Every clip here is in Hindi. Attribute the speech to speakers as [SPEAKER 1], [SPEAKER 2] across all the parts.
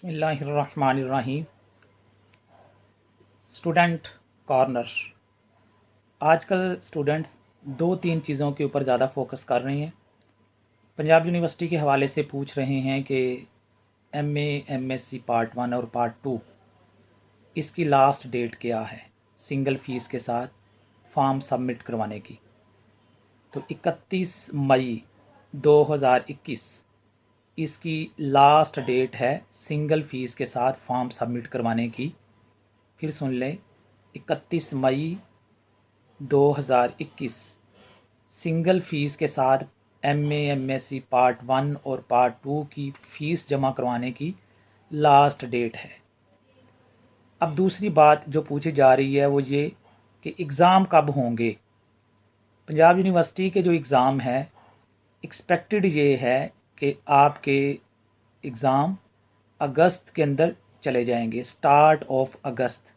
[SPEAKER 1] बिस्मिल्लाहिर्रहमानिर्रहीम। Student corner. आजकल स्टूडेंट्स दो तीन चीज़ों के ऊपर ज़्यादा फोकस कर रहे हैं। पंजाब यूनिवर्सिटी के हवाले से पूछ रहे हैं कि एमए एमएससी पार्ट 1 और पार्ट 2 इसकी लास्ट डेट क्या है सिंगल फ़ीस के साथ फॉर्म सबमिट करवाने की। तो 31 मई 2021 इसकी लास्ट डेट है सिंगल फ़ीस के साथ फॉर्म सबमिट करवाने की। फिर सुन लें, 31 मई 2021 सिंगल फ़ीस के साथ एमए एमएससी पार्ट 1 और पार्ट 2 की फ़ीस जमा करवाने की लास्ट डेट है। अब दूसरी बात जो पूछी जा रही है वो ये कि एग्ज़ाम कब होंगे। पंजाब यूनिवर्सिटी के जो एग्ज़ाम है एक्सपेक्टेड ये है कि आपके एग्ज़ाम अगस्त के अंदर चले जाएंगे, start of August.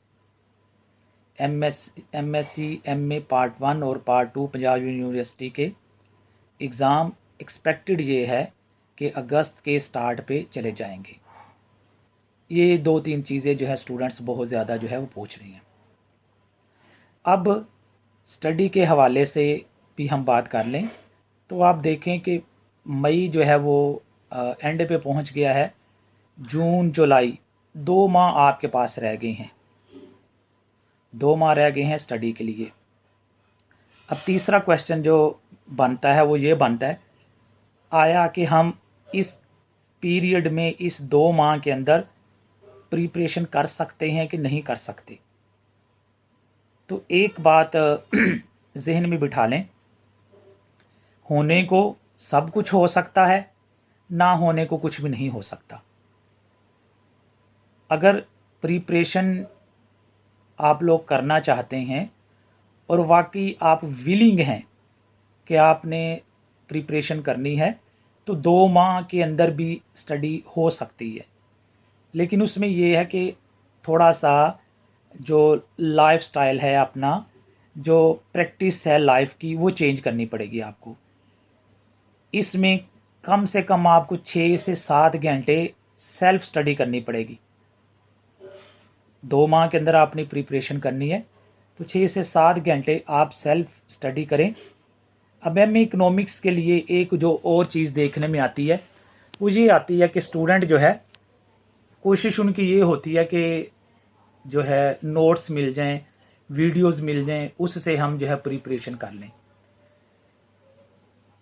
[SPEAKER 1] MSc MA part 1 और पार्ट 2 पंजाब यूनिवर्सिटी के एग्ज़ाम एक्सपेक्टेड ये है कि अगस्त के स्टार्ट पे चले जाएंगे। ये दो तीन चीज़ें जो है स्टूडेंट्स बहुत ज़्यादा जो है वो पूछ रही हैं। अब स्टडी के हवाले से भी हम बात कर लें तो आप देखें कि मई जो है वो एंड पे पहुंच गया है। जून जुलाई 2 माह आपके पास रह गए हैं, 2 माह रह गए हैं स्टडी के लिए। अब तीसरा क्वेश्चन जो बनता है वो ये बनता है, आया कि हम इस पीरियड में इस 2 माह के अंदर प्रिपरेशन कर सकते हैं कि नहीं कर सकते। तो एक बात जहन में बिठा लें, होने को सब कुछ हो सकता है, ना होने को कुछ भी नहीं हो सकता। अगर प्रिपरेशन आप लोग करना चाहते हैं और वाकई आप विलिंग हैं कि आपने प्रिपरेशन करनी है तो 2 माह के अंदर भी स्टडी हो सकती है। लेकिन उसमें ये है कि थोड़ा सा जो लाइफस्टाइल है अपना, जो प्रैक्टिस है लाइफ की, वो चेंज करनी पड़ेगी आपको। इसमें कम से कम आपको 6 से 7 घंटे सेल्फ स्टडी करनी पड़ेगी। 2 माह के अंदर आपने प्रिपरेशन करनी है तो 6 से 7 घंटे आप सेल्फ स्टडी करें। अब एम इकोनॉमिक्स के लिए एक जो और चीज़ देखने में आती है वो ये आती है कि स्टूडेंट जो है कोशिश उनकी ये होती है कि जो है नोट्स मिल जाएं, वीडियोस मिल जाएं, उससे हम जो है प्रिपरेशन कर लें।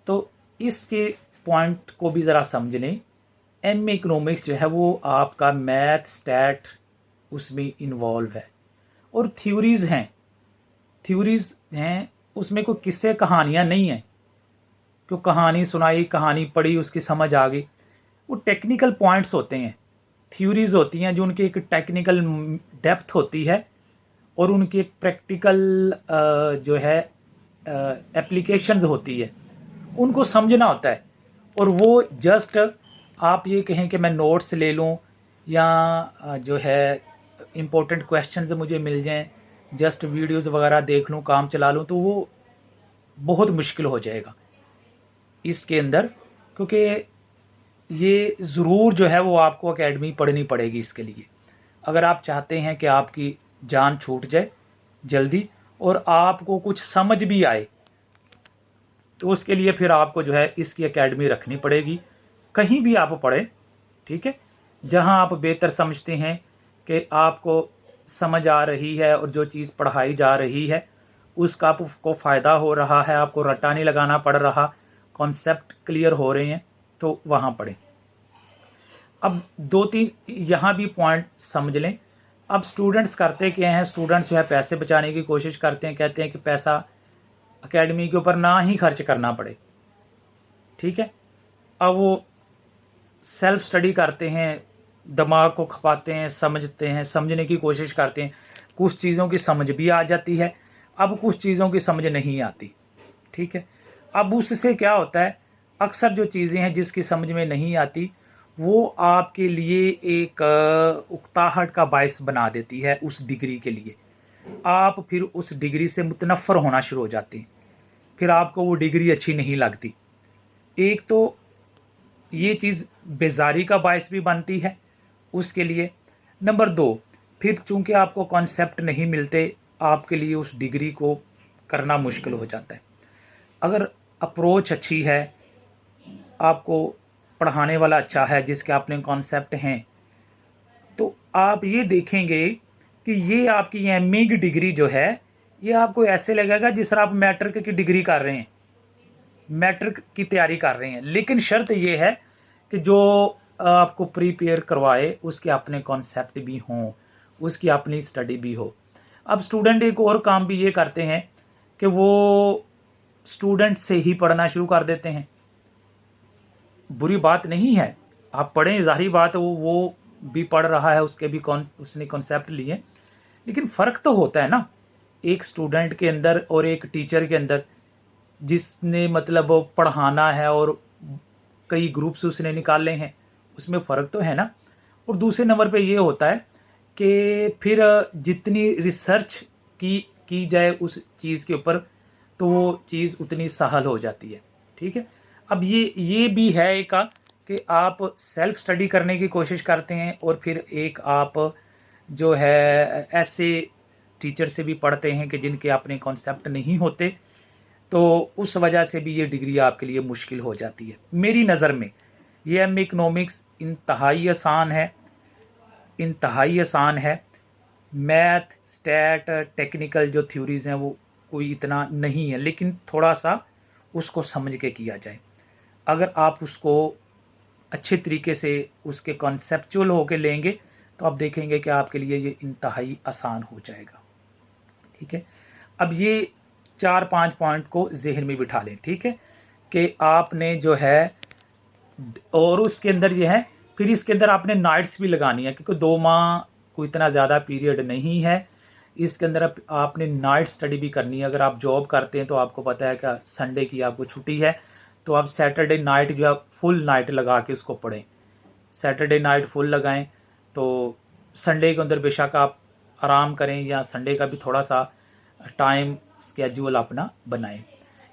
[SPEAKER 1] तो इसके पॉइंट को भी ज़रा समझ लें। एम इकोनॉमिक्स जो है वो आपका मैथ स्टैट उसमें इन्वॉल्व है और थ्योरीज़ हैं उसमें कोई किस्से कहानियाँ नहीं हैं कि कहानी सुनाई, कहानी पढ़ी, उसकी समझ आ गई। वो टेक्निकल पॉइंट्स होते हैं, थ्योरीज़ होती हैं जो उनकी एक टेक्निकल डेप्थ होती है और उनकी एक प्रैक्टिकल जो है एप्लीकेशंस होती है, उनको समझना होता है। और वो जस्ट आप ये कहें कि मैं नोट्स ले लूँ या जो है इम्पोर्टेंट क्वेश्चंस मुझे मिल जाएं, जस्ट वीडियोस वगैरह देख लूँ, काम चला लूँ, तो वो बहुत मुश्किल हो जाएगा इसके अंदर। क्योंकि ये ज़रूर जो है वो आपको एकेडमी पढ़नी पड़ेगी इसके लिए, अगर आप चाहते हैं कि आपकी जान छूट जाए जल्दी और आपको कुछ समझ भी आए, तो उसके लिए फिर आपको जो है इसकी एकेडमी रखनी पड़ेगी। कहीं भी आप पढ़ें, ठीक है, जहां आप बेहतर समझते हैं कि आपको समझ आ रही है और जो चीज़ पढ़ाई जा रही है उसका आपको फ़ायदा हो रहा है, आपको रट्टा नहीं लगाना पड़ रहा, कॉन्सेप्ट क्लियर हो रहे हैं, तो वहाँ पढ़ें। अब 2-3 यहाँ भी पॉइंट समझ लें। अब स्टूडेंट्स करते क्या हैं, स्टूडेंट्स जो है पैसे बचाने की कोशिश करते हैं, कहते हैं कि पैसा एकेडमी के ऊपर ना ही खर्च करना पड़े, ठीक है। अब वो सेल्फ स्टडी करते हैं, दिमाग को खपाते हैं, समझते हैं, समझने की कोशिश करते हैं, कुछ चीज़ों की समझ भी आ जाती है, अब कुछ चीज़ों की समझ नहीं आती, ठीक है। अब उससे क्या होता है, अक्सर जो चीज़ें हैं जिसकी समझ में नहीं आती वो आपके लिए एक उकताहट का बायस बना देती है उस डिग्री के लिए। आप फिर उस डिग्री से मुतनफ़र होना शुरू हो जाते हैं, फिर आपको वो डिग्री अच्छी नहीं लगती। एक तो ये चीज़ बेजारी का बायस भी बनती है उसके लिए। नंबर 2, फिर चूंकि आपको कॉन्सेप्ट नहीं मिलते, आपके लिए उस डिग्री को करना मुश्किल हो जाता है। अगर अप्रोच अच्छी है, आपको पढ़ाने वाला अच्छा है, जिसके अपने कॉन्सेप्ट हैं, तो आप ये देखेंगे कि ये आपकी एमए की डिग्री जो है, ये आपको ऐसे लगेगा जिस तरह आप मैट्रिक की डिग्री कर रहे हैं, मैट्रिक की तैयारी कर रहे हैं। लेकिन शर्त ये है कि जो आपको प्रिपेयर करवाए उसके अपने कॉन्सेप्ट भी हों, उसकी अपनी स्टडी भी हो। अब स्टूडेंट एक और काम भी ये करते हैं कि वो स्टूडेंट से ही पढ़ना शुरू कर देते हैं। बुरी बात नहीं है, आप पढ़ें, जाहिर बात है वो भी पढ़ रहा है, उसके भी उसने कॉन्सेप्ट लिए, लेकिन फ़र्क तो होता है ना एक स्टूडेंट के अंदर और एक टीचर के अंदर, जिसने मतलब पढ़ाना है और कई ग्रुप्स उसने निकाले हैं, उसमें फ़र्क तो है ना। और दूसरे नंबर पे ये होता है कि फिर जितनी रिसर्च की जाए उस चीज़ के ऊपर, तो वो चीज़ उतनी सहल हो जाती है। ठीक है। अब ये भी है एक कि आप सेल्फ स्टडी करने की कोशिश करते हैं, और फिर एक आप जो है ऐसे टीचर से भी पढ़ते हैं कि जिनके अपने कॉन्सेप्ट नहीं होते, तो उस वजह से भी ये डिग्री आपके लिए मुश्किल हो जाती है। मेरी नज़र में ये एम इकनॉमिक्स इंतहाई आसान है, इंतहाई आसान है। मैथ, स्टैट, टेक्निकल जो थ्योरीज़ हैं वो कोई इतना नहीं है, लेकिन थोड़ा सा उसको समझ के किया जाए। अगर आप उसको अच्छे तरीके से उसके कॉन्सेप्चुअल होके लेंगे, तो आप देखेंगे कि आपके लिए ये इंतहाई आसान हो जाएगा। ठीक है। अब ये 4-5 पॉइंट को जहन में बिठा लें। ठीक है, कि आपने जो है, और उसके अंदर ये है, फिर इसके अंदर आपने नाइट्स भी लगानी है, क्योंकि 2 माह कोई इतना ज़्यादा पीरियड नहीं है। इसके अंदर आपने नाइट स्टडी भी करनी है। अगर आप जॉब करते हैं तो आपको पता है कि संडे की आपको छुट्टी है, तो आप सैटरडे नाइट जो है फुल नाइट लगा के उसको पढ़ें। सैटरडे नाइट फुल लगाएं, तो संडे के अंदर बेशक आप आराम करें, या संडे का भी थोड़ा सा टाइम स्केड्यूल अपना बनाएं।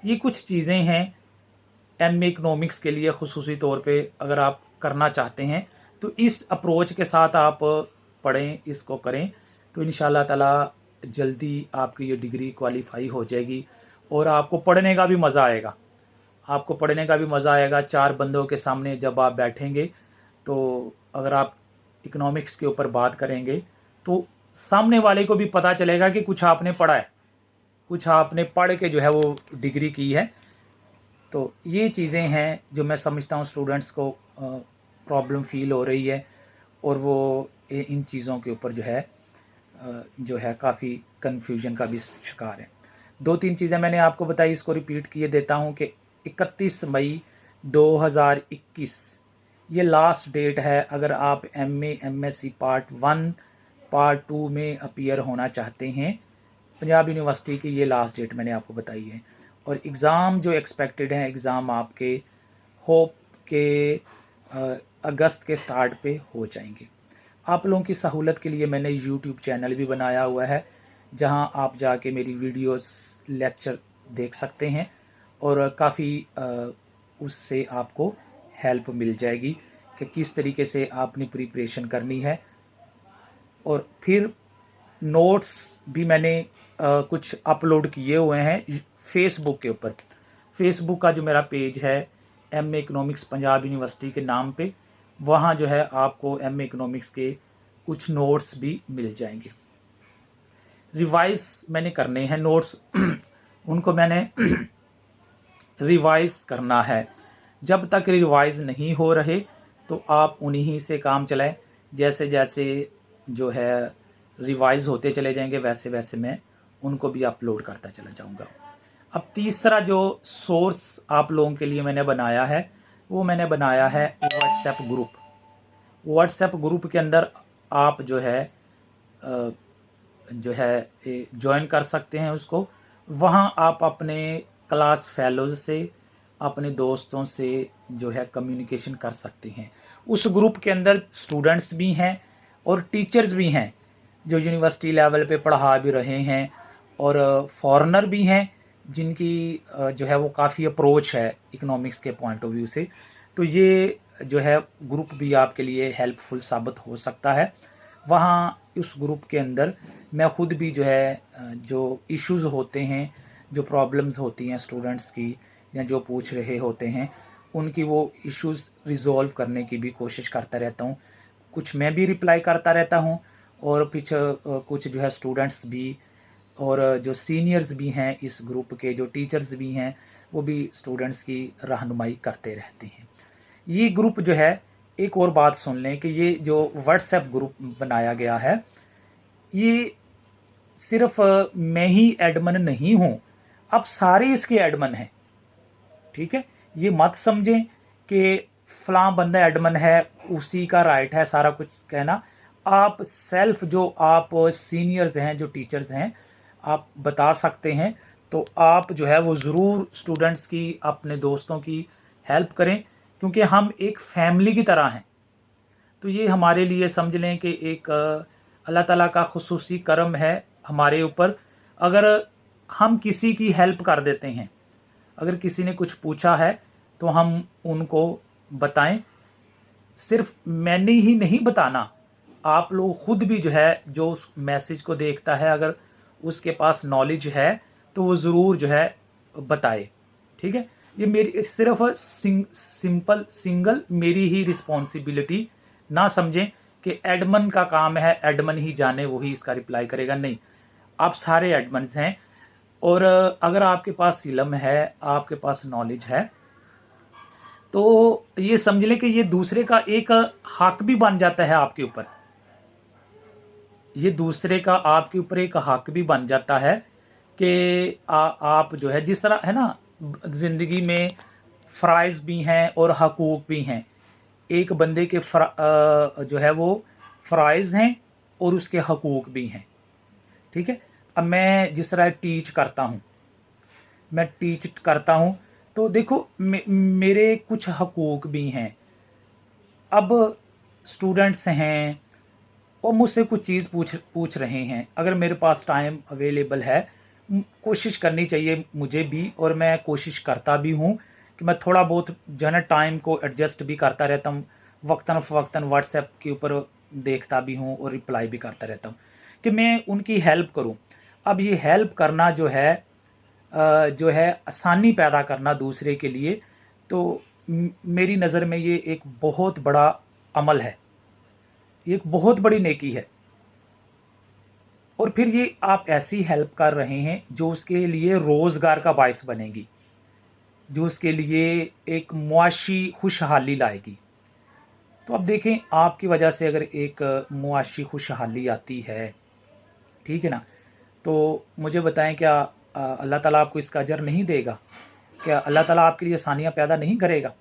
[SPEAKER 1] ये कुछ चीज़ें हैं एम इकनॉमिक्स के लिए खुसूसी तौर पे अगर आप करना चाहते हैं, तो इस अप्रोच के साथ आप पढ़ें, इसको करें, तो इंशाल्लाह ताला जल्दी आपकी ये डिग्री क्वालिफाई हो जाएगी, और आपको पढ़ने का भी मज़ा आएगा। आपको पढ़ने का भी मज़ा आएगा। 4 बंदों के सामने जब आप बैठेंगे, तो अगर आप इकनॉमिक्स के ऊपर बात करेंगे, तो सामने वाले को भी पता चलेगा कि कुछ आपने पढ़ा है, कुछ आपने पढ़ के जो है वो डिग्री की है। तो ये चीज़ें हैं जो मैं समझता हूँ स्टूडेंट्स को प्रॉब्लम फील हो रही है, और वो इन चीज़ों के ऊपर जो है काफ़ी कन्फ्यूजन का भी शिकार है। 2-3 चीज़ें मैंने आपको बताई, इसको रिपीट किए देता हूँ कि 31 मई 2021 ये लास्ट डेट है। अगर आप MA MSc पार्ट 1 पार्ट 2 में अपीयर होना चाहते हैं, पंजाब यूनिवर्सिटी की ये लास्ट डेट मैंने आपको बताई है। और एग्ज़ाम जो एक्सपेक्टेड हैं, एग्ज़ाम आपके होप के अगस्त के स्टार्ट पे हो जाएंगे। आप लोगों की सहूलत के लिए मैंने यूट्यूब चैनल भी बनाया हुआ है, जहां आप जाके मेरी वीडियोस लेक्चर देख सकते हैं, और काफ़ी उससे आपको हेल्प मिल जाएगी कि किस तरीके से आपने प्रिपरेशन करनी है। और फिर नोट्स भी मैंने कुछ अपलोड किए हुए हैं फेसबुक के ऊपर। फेसबुक का जो मेरा पेज है MA इकनॉमिक्स पंजाब यूनिवर्सिटी के नाम पे, वहाँ जो है आपको MA इकनॉमिक्स के कुछ नोट्स भी मिल जाएंगे। रिवाइज मैंने करने हैं नोट्स उनको मैंने रिवाइज करना है। जब तक रिवाइज नहीं हो रहे, तो आप उन्हीं से काम चलाएं। जैसे जैसे जो है रिवाइज होते चले जाएंगे, वैसे वैसे मैं उनको भी अपलोड करता चला जाऊंगा। अब तीसरा जो सोर्स आप लोगों के लिए मैंने बनाया है, वो मैंने बनाया है व्हाट्सएप ग्रुप। व्हाट्सएप ग्रुप के अंदर आप जो है ज्वाइन कर सकते हैं उसको। वहाँ आप अपने क्लास फेलोज से, अपने दोस्तों से जो है कम्युनिकेशन कर सकते हैं। उस ग्रुप के अंदर स्टूडेंट्स भी हैं और टीचर्स भी हैं जो यूनिवर्सिटी लेवल पे पढ़ा भी रहे हैं, और फॉरेनर भी हैं जिनकी जो है वो काफ़ी अप्रोच है इकोनॉमिक्स के पॉइंट ऑफ व्यू से। तो ये जो है ग्रुप भी आपके लिए हेल्पफुल साबित हो सकता है। वहाँ उस ग्रुप के अंदर मैं खुद भी जो है जो इश्यूज़ होते हैं, जो प्रॉब्लम्स होती हैं स्टूडेंट्स की या जो पूछ रहे होते हैं, उनकी वो इश्यूज़ रिज़ॉल्व करने की भी कोशिश करता रहता हूँ। कुछ मैं भी रिप्लाई करता रहता हूँ और पीछे कुछ जो है स्टूडेंट्स भी और जो सीनियर्स भी हैं इस ग्रुप के, जो टीचर्स भी हैं, वो भी स्टूडेंट्स की रहनुमाई करते रहते हैं। ये ग्रुप जो है, एक और बात सुन लें कि ये जो व्हाट्सएप ग्रुप बनाया गया है, ये सिर्फ मैं ही एडमिन नहीं हूँ, अब सारे इसके एडमिन हैं। ठीक है, ये मत समझें कि फलां बंदा एडमिन है, उसी का राइट है सारा कुछ कहना। आप सेल्फ जो आप सीनियर्स हैं, जो टीचर्स हैं, आप बता सकते हैं, तो आप जो है वो ज़रूर स्टूडेंट्स की, अपने दोस्तों की हेल्प करें, क्योंकि हम एक फैमिली की तरह हैं। तो ये हमारे लिए समझ लें कि एक अल्लाह ताला का खुसूसी करम है हमारे ऊपर। अगर हम किसी की हेल्प कर देते हैं, अगर किसी ने कुछ पूछा है तो हम उनको बताएं। सिर्फ मैंने ही नहीं बताना, आप लोग खुद भी जो है, जो उस मैसेज को देखता है, अगर उसके पास नॉलेज है तो वो ज़रूर जो है बताए। ठीक है, ये मेरी सिर्फ सिंगल मेरी ही रिस्पॉन्सिबिलिटी ना समझें कि एडमन का काम है, एडमन ही जाने वही इसका रिप्लाई करेगा। नहीं, आप सारे एडमन्स हैं। और अगर आपके पास इल्म है, आपके पास नॉलेज है, तो ये समझ लें कि ये दूसरे का एक हक भी बन जाता है आपके ऊपर। ये दूसरे का आपके ऊपर एक हक भी बन जाता है कि आप जो है, जिस तरह है ना, ज़िंदगी में फ़राइज़ भी हैं और हकूक़ भी हैं। एक बंदे के जो है वो फ़राइज़ हैं और उसके हकूक़ भी हैं। ठीक है, अब मैं जिस तरह टीच करता हूँ, तो देखो मेरे कुछ हकूक़ भी हैं। अब स्टूडेंट्स हैं और मुझसे कुछ चीज़ पूछ रहे हैं, अगर मेरे पास टाइम अवेलेबल है, कोशिश करनी चाहिए मुझे भी, और मैं कोशिश करता भी हूँ कि मैं थोड़ा बहुत जो है ना टाइम को एडजस्ट भी करता रहता हूँ। वक्तन फ़वक्तन व्हाट्सएप के ऊपर देखता भी हूँ और रिप्लाई भी करता रहता हूँ कि मैं उनकी हेल्प करूँ। अब ये हेल्प करना जो है आसानी पैदा करना दूसरे के लिए, तो मेरी नज़र में ये एक बहुत बड़ा अमल है, ये एक बहुत बड़ी नेकी है। और फिर ये आप ऐसी हेल्प कर रहे हैं जो उसके लिए रोज़गार का बायस बनेगी, जो उसके लिए एक मुआशी खुशहाली लाएगी। तो अब देखें, आपकी वजह से अगर एक मुआशी खुशहाली आती है, ठीक है ना, तो मुझे बताएं, क्या अल्लाह ताला आपको इसका अजर नहीं देगा? क्या अल्लाह ताला आपके लिए आसानियाँ पैदा नहीं करेगा?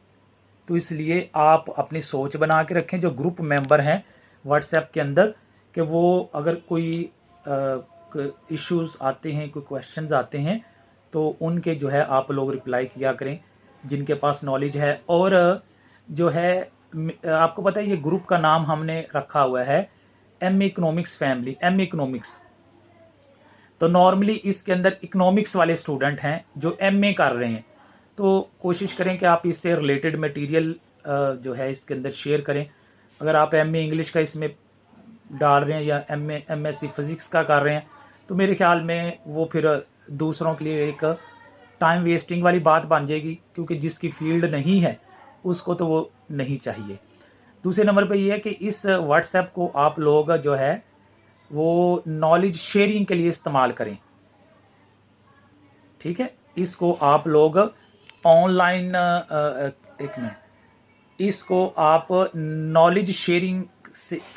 [SPEAKER 1] तो इसलिए आप अपनी सोच बना के रखें, जो ग्रुप मेंबर हैं व्हाट्सएप के अंदर, कि वो अगर कोई इश्यूज़ आते हैं, कोई क्वेश्चंस आते हैं, तो उनके जो है आप लोग रिप्लाई किया करें, जिनके पास नॉलेज है। और जो है आपको पता है, ये ग्रुप का नाम हमने रखा हुआ है M economics family, M economics. तो नॉर्मली इसके अंदर इकोनॉमिक्स वाले स्टूडेंट हैं जो एमए कर रहे हैं, तो कोशिश करें कि आप इससे रिलेटेड मटेरियल जो है इसके अंदर शेयर करें। अगर आप एमए इंग्लिश का इसमें डाल रहे हैं या एमएससी फिज़िक्स का कर रहे हैं, तो मेरे ख्याल में वो फिर दूसरों के लिए एक टाइम वेस्टिंग वाली बात बन जाएगी, क्योंकि जिसकी फील्ड नहीं है उसको तो वो नहीं चाहिए। दूसरे नंबर पे ये है कि इस व्हाट्सएप को आप लोग जो है वो नॉलेज शेयरिंग के लिए इस्तेमाल करें। ठीक है, इसको आप लोग ऑनलाइन एक मिनट, इसको आप नॉलेज शेयरिंग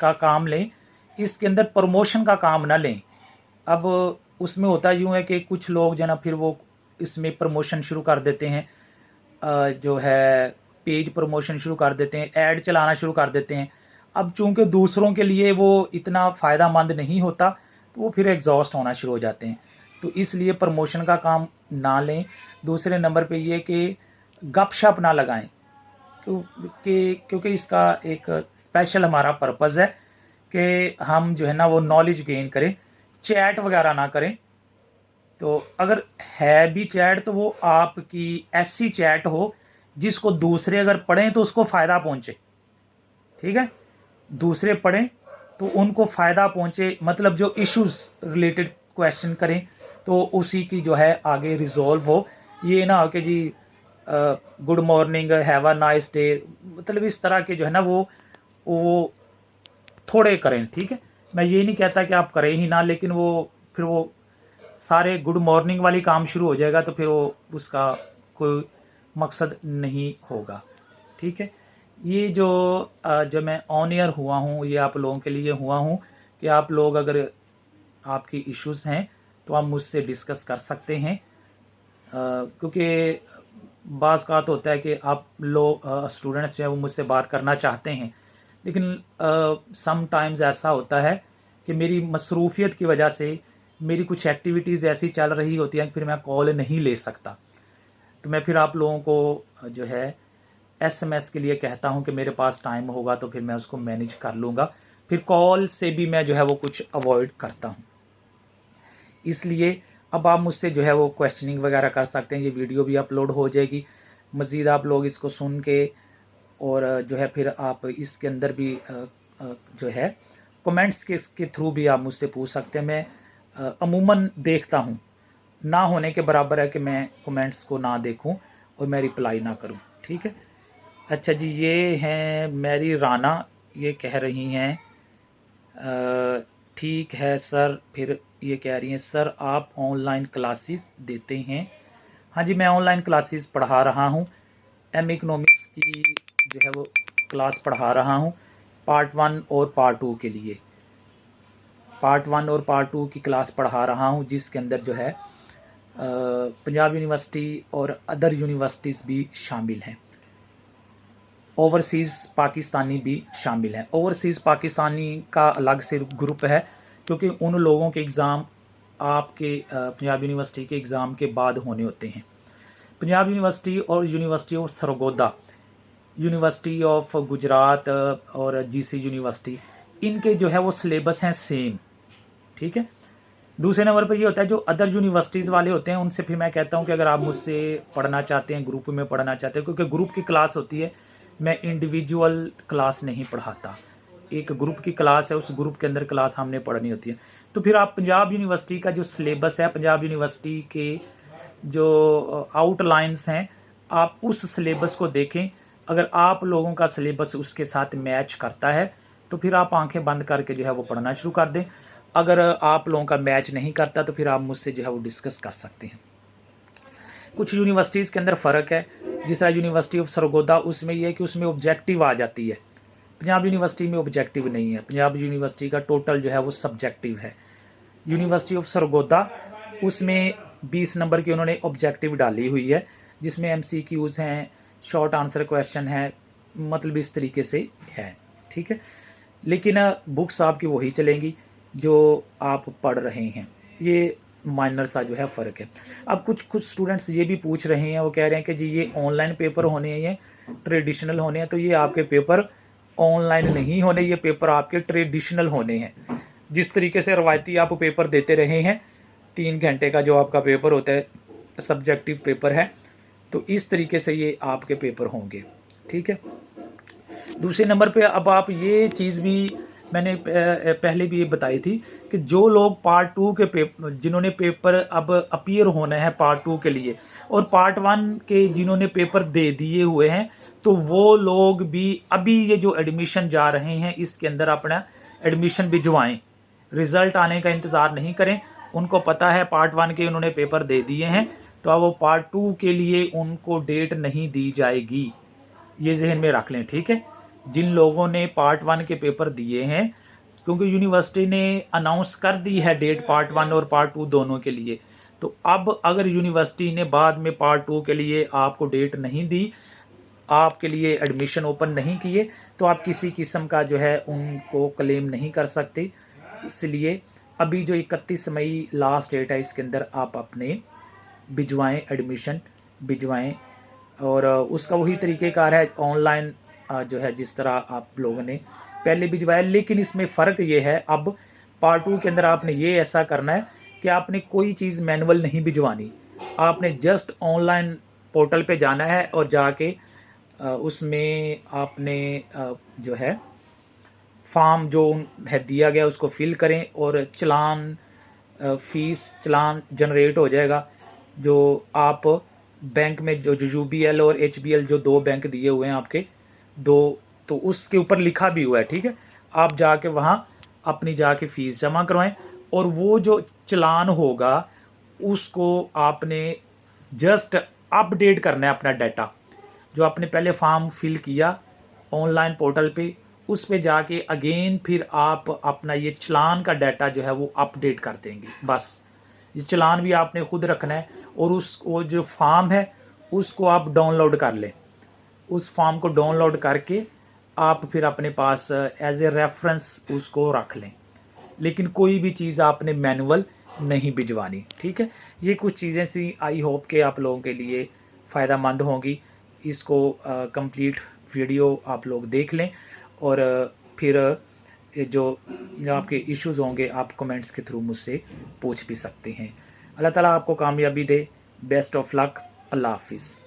[SPEAKER 1] का काम लें, इसके अंदर प्रमोशन का काम ना लें। अब उसमें होता यूँ है कि कुछ लोग जो है ना, फिर वो इसमें प्रमोशन शुरू कर देते हैं, जो है पेज प्रमोशन शुरू कर देते हैं, ऐड चलाना शुरू कर देते हैं। अब चूंकि दूसरों के लिए वो इतना फ़ायदा मंद नहीं होता, तो वो फिर एग्जॉस्ट होना शुरू हो जाते हैं। तो इसलिए प्रमोशन का काम ना लें। दूसरे नंबर पे ये कि गपशप ना लगाएं, क्योंकि इसका एक स्पेशल हमारा पर्पज़ है कि हम जो है ना वो नॉलेज गेन करें, चैट वगैरह ना करें। तो अगर है भी चैट, तो वो आपकी ऐसी चैट हो जिसको दूसरे अगर पढ़ें तो उसको फ़ायदा पहुँचे, ठीक है, दूसरे पढ़ें तो उनको फ़ायदा पहुँचे, मतलब जो इश्यूज़ रिलेटेड क्वेश्चन करें तो उसी की जो है आगे रिजॉल्व हो। ये ना हो कि जी good morning, have a nice day, मतलब इस तरह के जो है ना वो थोड़े करें, ठीक है। मैं ये नहीं कहता कि आप करें ही ना, लेकिन वो फिर वो सारे गुड मॉर्निंग वाली काम शुरू हो जाएगा तो फिर वो उसका कोई मकसद नहीं होगा, ठीक है। ये जो मैं ऑन ईयर हुआ हूँ, ये आप लोगों के लिए हुआ हूँ कि आप लोग अगर आपकी इश्यूज़ हैं तो आप मुझसे डिस्कस कर सकते हैं, क्योंकि बाज़ का तो होता है कि आप लोग स्टूडेंट्स जो है वो मुझसे बात करना चाहते हैं, लेकिन सम टाइम्स ऐसा होता है कि मेरी मसरूफियत की वजह से मेरी कुछ एक्टिविटीज़ ऐसी चल रही होती हैं कि फिर मैं कॉल नहीं ले सकता। तो मैं फिर आप लोगों को जो है एसएमएस के लिए कहता हूं कि मेरे पास टाइम होगा तो फिर मैं उसको मैनेज कर लूँगा, फिर कॉल से भी मैं जो है वो कुछ अवॉइड करता हूं। इसलिए अब आप मुझसे जो है वो क्वेश्चनिंग वगैरह कर सकते हैं, ये वीडियो भी अपलोड हो जाएगी, मज़ीद आप लोग इसको सुन के और जो है फिर आप इसके अंदर भी जो है कमेंट्स के थ्रू भी आप मुझसे पूछ सकते हैं। मैं अमूमन देखता हूँ, ना होने के बराबर है कि मैं कमेंट्स को ना देखूं और मैं रिप्लाई ना करूं, ठीक है। अच्छा जी, ये हैं मैरी राना, ये कह रही हैं ठीक है सर, फिर ये कह रही हैं सर आप ऑनलाइन क्लासेस देते हैं। हाँ जी, मैं ऑनलाइन क्लासेस पढ़ा रहा हूँ, एम इकोनॉमिक्स की जो है वो क्लास पढ़ा रहा हूँ, पार्ट 1 और पार्ट 2 के लिए, पार्ट 1 और पार्ट 2 की क्लास पढ़ा रहा हूँ, जिसके अंदर जो है पंजाब यूनिवर्सिटी और अदर यूनिवर्सिटीज़ भी शामिल हैं, ओवरसीज़ पाकिस्तानी भी शामिल हैं। ओवरसीज़ पाकिस्तानी का अलग से ग्रुप है, क्योंकि उन लोगों के एग्ज़ाम आपके पंजाब यूनिवर्सिटी के एग्ज़ाम के बाद होने होते हैं। पंजाब यूनिवर्सिटी और university of Sargodha, university of Gujarat और जीसी यूनिवर्सिटी, इनके जो है वो सिलेबस हैं सेम, ठीक है। दूसरे नंबर पर ये होता है जो अदर यूनिवर्सिटीज़ वाले होते हैं, उनसे फिर मैं कहता हूँ कि अगर आप मुझसे पढ़ना चाहते हैं, ग्रुप में पढ़ना चाहते हैं, क्योंकि ग्रुप की क्लास होती है, मैं इंडिविजुअल क्लास नहीं पढ़ाता, एक ग्रुप की क्लास है, उस ग्रुप के अंदर क्लास हमने पढ़नी होती है। तो फिर आप पंजाब यूनिवर्सिटी का जो सिलेबस है, पंजाब यूनिवर्सिटी के जो आउटलाइंस हैं, आप उस सिलेबस को देखें, अगर आप लोगों का सिलेबस उसके साथ मैच करता है तो फिर आप आंखें बंद करके जो है वो पढ़ना शुरू कर दें। अगर आप लोगों का मैच नहीं करता तो फिर आप मुझसे जो है वो डिस्कस कर सकते हैं। कुछ यूनिवर्सिटीज़ के अंदर फ़र्क है, जिस तरह यूनिवर्सिटी ऑफ सरगोदा, उसमें यह है कि उसमें ऑब्जेक्टिव आ जाती है, पंजाब यूनिवर्सिटी में ऑब्जेक्टिव नहीं है, पंजाब यूनिवर्सिटी का टोटल जो है वो सब्जेक्टिव है। यूनिवर्सिटी ऑफ सरगोदा उसमें 20 नंबर की उन्होंने ऑब्जेक्टिव डाली हुई है, जिसमें MCQs हैं, शॉर्ट आंसर क्वेश्चन है, मतलब इस तरीके से है, ठीक है। लेकिन बुक्स आपकी वही चलेंगी जो आप पढ़ रहे हैं, ये माइनर सा जो है फ़र्क है। अब कुछ स्टूडेंट्स ये भी पूछ रहे हैं, वो कह रहे हैं कि जी ये ऑनलाइन पेपर होने हैं, ये ट्रेडिशनल होने हैं, तो ये आपके पेपर ऑनलाइन नहीं होने, ये पेपर आपके ट्रेडिशनल होने हैं। जिस तरीके से रवायती आप पेपर देते रहे हैं, 3 घंटे का जो आपका पेपर होता है, सब्जेक्टिव पेपर है, तो इस तरीके से ये आपके पेपर होंगे, ठीक है। दूसरे नंबर पे अब आप ये चीज़ भी मैंने पहले भी ये बताई थी कि जो लोग पार्ट 2 के पेपर, जिन्होंने पेपर अब अपीयर होना है पार्ट 2 के लिए, और पार्ट 1 के जिन्होंने पेपर दे दिए हुए हैं, तो वो लोग भी अभी ये जो एडमिशन जा रहे हैं इसके अंदर अपना एडमिशन भिजवाएं, रिज़ल्ट आने का इंतज़ार नहीं करें। उनको पता है पार्ट 1 के उन्होंने पेपर दे दिए हैं, तो अब वो पार्ट 2 के लिए उनको डेट नहीं दी जाएगी, ये जहन में रख लें, ठीक है। जिन लोगों ने पार्ट 1 के पेपर दिए हैं, क्योंकि यूनिवर्सिटी ने अनाउंस कर दी है डेट पार्ट 1 और पार्ट 2 दोनों के लिए, तो अब अगर यूनिवर्सिटी ने बाद में पार्ट 2 के लिए आपको डेट नहीं दी, आपके लिए एडमिशन ओपन नहीं किए, तो आप किसी किस्म का जो है उनको क्लेम नहीं कर सकते। इसलिए अभी जो 31 मई लास्ट डेट है, इसके अंदर आप अपने भिजवाएं, एडमिशन भिजवाएं, और उसका वही तरीक़ेकार है ऑनलाइन जो है जिस तरह आप लोगों ने पहले भिजवाया। लेकिन इसमें फ़र्क ये है, अब पार्ट 2 के अंदर आपने ये ऐसा करना है कि आपने कोई चीज़ मैनुअल नहीं भिजवानी, आपने जस्ट ऑनलाइन पोर्टल पे जाना है और जाके उसमें आपने जो है फॉर्म जो है दिया गया उसको फिल करें और चलान फीस चलान जनरेट हो जाएगा। जो आप बैंक में जो यूबीएल और एचबीएल जो दो बैंक दिए हुए हैं आपके दो, तो उसके ऊपर लिखा भी हुआ है, ठीक है। आप जाके वहाँ अपनी जाके फीस जमा करवाएं और वो जो चलान होगा उसको आपने जस्ट अपडेट करना है अपना डाटा। जो आपने पहले फॉर्म फिल किया ऑनलाइन पोर्टल पे, उस पे जाके अगेन फिर आप अपना ये चलान का डाटा जो है वो अपडेट कर देंगे। बस ये चलान भी आपने खुद रखना है और वो जो फॉर्म है उसको आप डाउनलोड कर लें। उस फॉर्म को डाउनलोड करके आप फिर अपने पास एज ए रेफरेंस उसको रख लें। लेकिन कोई भी चीज़ आपने मैनुअल नहीं भिजवानी, ठीक है। ये कुछ चीज़ें थी, आई होप के आप लोगों के लिए फ़ायदेमंद होंगी। इसको कंप्लीट वीडियो आप लोग देख लें और फिर जो आपके इश्यूज़ होंगे आप कमेंट्स के थ्रू मुझसे पूछ भी सकते हैं। अल्लाह ताला आपको कामयाबी दे। Best of luck. अल्लाह हाफिज़।